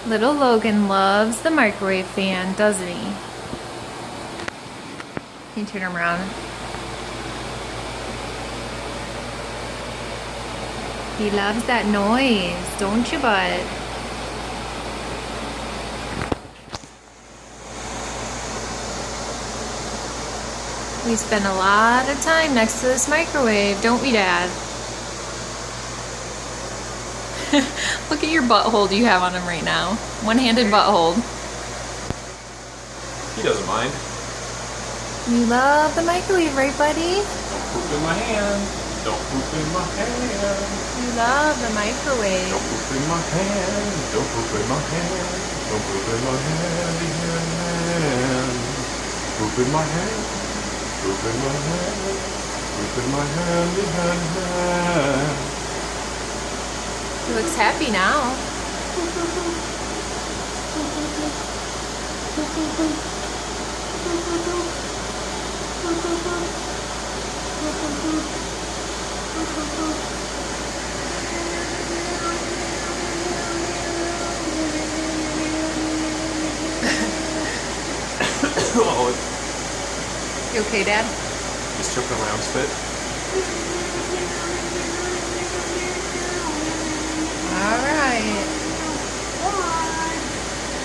Little Logan loves the microwave fan, doesn't he? Can you turn him around? He loves that noise, don't you, bud? We spend a lot of time next to this microwave, don't we, Dad? Look at your butt hold you have on him right now. One-handed butt hold. He doesn't mind. You love the microwave, right, buddy? Don't poop in my hand. Don't poop in my hand. You love the microwave. Don't poop in my hand. Don't poop in my hand. Don't poop in my handy hand. Poop in my hand. Poop in my hand. Poop in my handy hand. He looks happy now. Oh, You okay, Dad? he's choking around spit. All right.